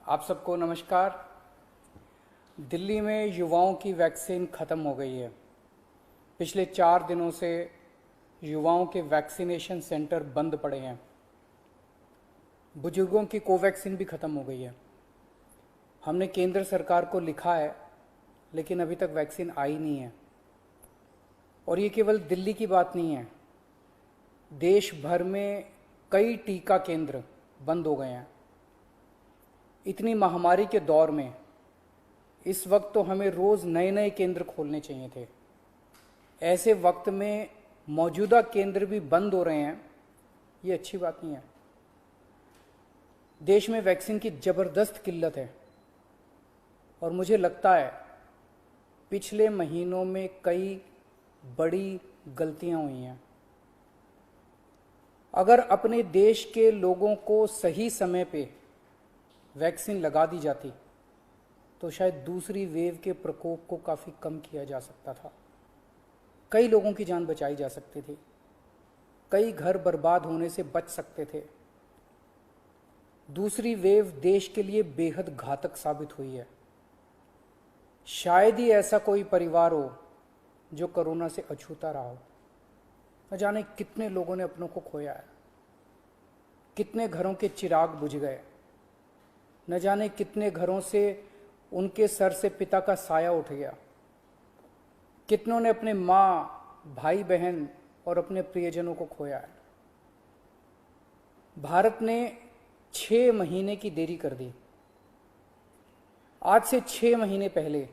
आप सबको नमस्कार। दिल्ली में युवाओं की वैक्सीन ख़त्म हो गई है। पिछले 4 दिनों से युवाओं के वैक्सीनेशन सेंटर बंद पड़े हैं। बुजुर्गों की कोवैक्सीन भी ख़त्म हो गई है। हमने केंद्र सरकार को लिखा है, लेकिन अभी तक वैक्सीन आई नहीं है। और ये केवल दिल्ली की बात नहीं है, देश भर में कई टीका केंद्र बंद हो गए हैं। इतनी महामारी के दौर में इस वक्त तो हमें रोज़ नए नए केंद्र खोलने चाहिए थे। ऐसे वक्त में मौजूदा केंद्र भी बंद हो रहे हैं, ये अच्छी बात नहीं है। देश में वैक्सीन की ज़बरदस्त किल्लत है और मुझे लगता है पिछले महीनों में कई बड़ी गलतियां हुई हैं। अगर अपने देश के लोगों को सही समय पे वैक्सीन लगा दी जाती तो शायद दूसरी वेव के प्रकोप को काफ़ी कम किया जा सकता था। कई लोगों की जान बचाई जा सकती थी, कई घर बर्बाद होने से बच सकते थे। दूसरी वेव देश के लिए बेहद घातक साबित हुई है। शायद ही ऐसा कोई परिवार हो जो कोरोना से अछूता रहा हो। न जाने कितने लोगों ने अपनों को खोया है, कितने घरों के चिराग बुझ गए, न जाने कितने घरों से उनके सर से पिता का साया उठ गया। कितनों ने अपने माँ, भाई बहन और अपने प्रियजनों को खोया है। भारत ने 6 महीने की देरी कर दी। आज से 6 महीने पहले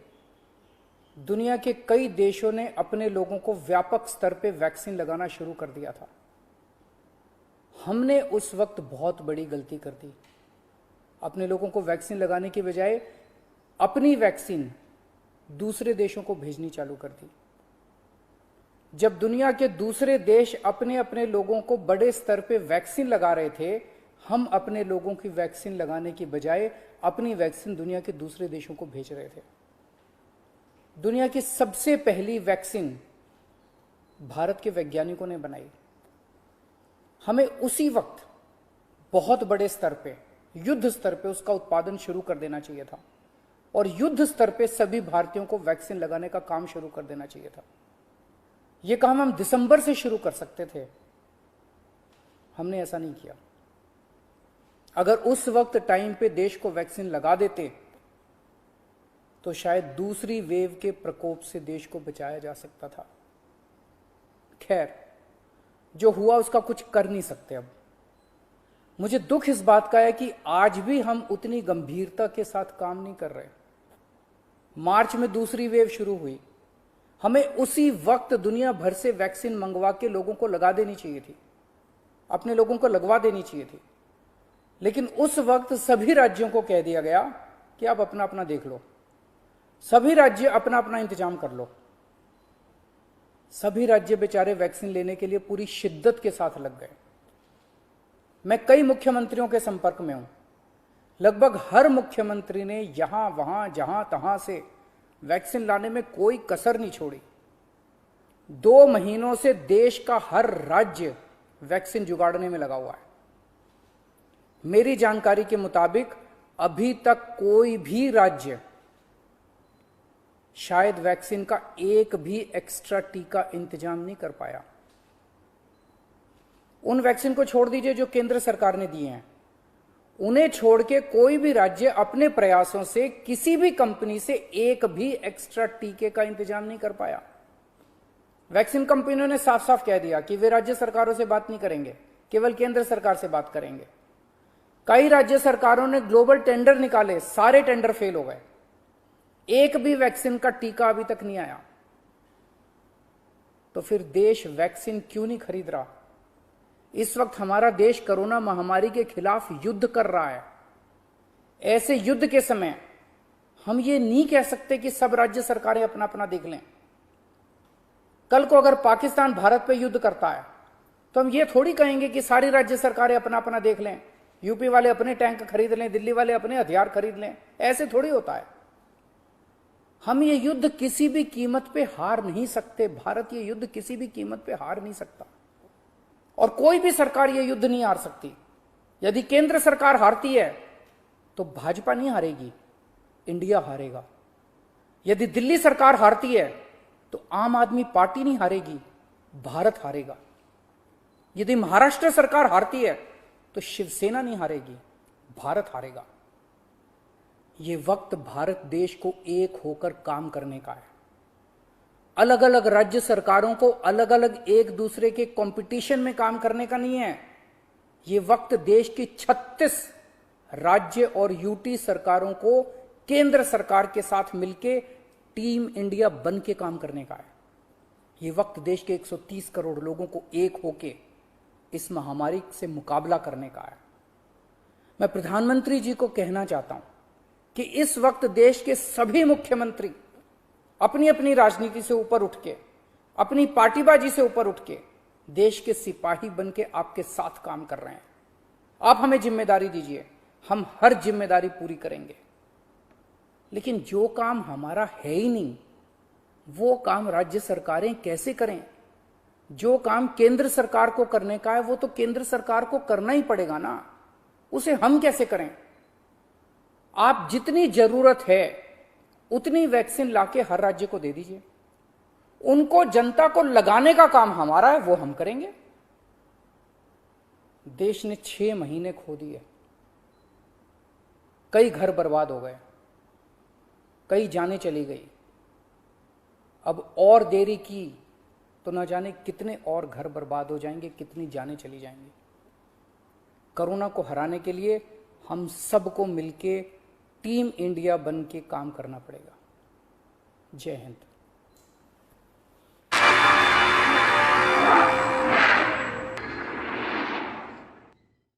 दुनिया के कई देशों ने अपने लोगों को व्यापक स्तर पे वैक्सीन लगाना शुरू कर दिया था। हमने उस वक्त बहुत बड़ी गलती कर दी। अपने लोगों को वैक्सीन लगाने के बजाय अपनी वैक्सीन दूसरे देशों को भेजनी चालू कर दी। जब दुनिया के दूसरे देश अपने अपने लोगों को बड़े स्तर पे वैक्सीन लगा रहे थे, हम अपने लोगों की वैक्सीन लगाने की बजाय अपनी वैक्सीन दुनिया के दूसरे देशों को भेज रहे थे। दुनिया की सबसे पहली वैक्सीन भारत के वैज्ञानिकों ने बनाई। हमें उसी वक्त बहुत बड़े स्तर पे, युद्ध स्तर पे उसका उत्पादन शुरू कर देना चाहिए था और युद्ध स्तर पे सभी भारतीयों को वैक्सीन लगाने का काम शुरू कर देना चाहिए था। यह काम हम दिसंबर से शुरू कर सकते थे, हमने ऐसा नहीं किया। अगर उस वक्त टाइम पे देश को वैक्सीन लगा देते तो शायद दूसरी वेव के प्रकोप से देश को बचाया जा सकता था। खैर, जो हुआ उसका कुछ कर नहीं सकते। अब मुझे दुख इस बात का है कि आज भी हम उतनी गंभीरता के साथ काम नहीं कर रहे। मार्च में दूसरी वेव शुरू हुई, हमें उसी वक्त दुनिया भर से वैक्सीन मंगवा के लोगों को लगा देनी चाहिए थी, अपने लोगों को लगवा देनी चाहिए थी। लेकिन उस वक्त सभी राज्यों को कह दिया गया कि आप अपना अपना देख लो, सभी राज्य अपना अपना इंतजाम कर लो। सभी राज्य बेचारे वैक्सीन लेने के लिए पूरी शिद्दत के साथ लग गए। मैं कई मुख्यमंत्रियों के संपर्क में हूं। लगभग हर मुख्यमंत्री ने यहां वहां जहां तहां से वैक्सीन लाने में कोई कसर नहीं छोड़ी। 2 महीनों से देश का हर राज्य वैक्सीन जुगाड़ने में लगा हुआ है। मेरी जानकारी के मुताबिक अभी तक कोई भी राज्य शायद वैक्सीन का एक भी एक्स्ट्रा टीका इंतजाम नहीं कर पाया। उन वैक्सीन को छोड़ दीजिए जो केंद्र सरकार ने दिए हैं, उन्हें छोड़ के कोई भी राज्य अपने प्रयासों से किसी भी कंपनी से एक भी एक्स्ट्रा टीके का इंतजाम नहीं कर पाया। वैक्सीन कंपनियों ने साफ साफ कह दिया कि वे राज्य सरकारों से बात नहीं करेंगे, केवल केंद्र सरकार से बात करेंगे। कई राज्य सरकारों ने ग्लोबल टेंडर निकाले, सारे टेंडर फेल हो गए। एक भी वैक्सीन का टीका अभी तक नहीं आया। तो फिर देश वैक्सीन क्यों नहीं खरीद रहा? इस वक्त हमारा देश कोरोना महामारी के खिलाफ युद्ध कर रहा है। ऐसे युद्ध के समय हम ये नहीं कह सकते कि सब राज्य सरकारें अपना अपना देख लें। कल को अगर पाकिस्तान भारत पे युद्ध करता है तो हम ये थोड़ी कहेंगे कि सारी राज्य सरकारें अपना अपना देख लें, यूपी वाले अपने टैंक खरीद लें, दिल्ली वाले अपने हथियार खरीद लें। ऐसे थोड़ी होता है। हम ये युद्ध किसी भी कीमत पे हार नहीं सकते। भारत ये युद्ध किसी भी कीमत पे हार नहीं सकता और कोई भी सरकार ये युद्ध नहीं हार सकती। यदि केंद्र सरकार हारती है तो भाजपा नहीं हारेगी, इंडिया हारेगा। यदि दिल्ली सरकार हारती है तो आम आदमी पार्टी नहीं हारेगी, भारत हारेगा। यदि महाराष्ट्र सरकार हारती है तो शिवसेना नहीं हारेगी, भारत हारेगा। यह वक्त भारत देश को एक होकर काम करने का है। अलग अलग राज्य सरकारों को अलग अलग एक दूसरे के कंपटीशन में काम करने का नहीं है। यह वक्त देश की 36 राज्य और यूटी सरकारों को केंद्र सरकार के साथ मिलकर टीम इंडिया बन के काम करने का है। यह वक्त देश के 130 करोड़ लोगों को एक होके इस महामारी से मुकाबला करने का है। मैं प्रधानमंत्री जी को कहना चाहता हूं कि इस वक्त देश के सभी मुख्यमंत्री अपनी अपनी राजनीति से ऊपर उठ के, अपनी पार्टीबाजी से ऊपर उठ के देश के सिपाही बन के आपके साथ काम कर रहे हैं। आप हमें जिम्मेदारी दीजिए, हम हर जिम्मेदारी पूरी करेंगे। लेकिन जो काम हमारा है ही नहीं, वो काम राज्य सरकारें कैसे करें? जो काम केंद्र सरकार को करने का है वो तो केंद्र सरकार को करना ही पड़ेगा ना, उसे हम कैसे करें? आप जितनी जरूरत है उतनी वैक्सीन लाके हर राज्य को दे दीजिए। उनको जनता को लगाने का काम हमारा है, वो हम करेंगे। देश ने 6 महीने खो दिए, कई घर बर्बाद हो गए, कई जानें चली गई। अब और देरी की तो न जाने कितने और घर बर्बाद हो जाएंगे, कितनी जानें चली जाएंगी। कोरोना को हराने के लिए हम सबको मिलके टीम इंडिया बन के काम करना पड़ेगा। जय हिंद।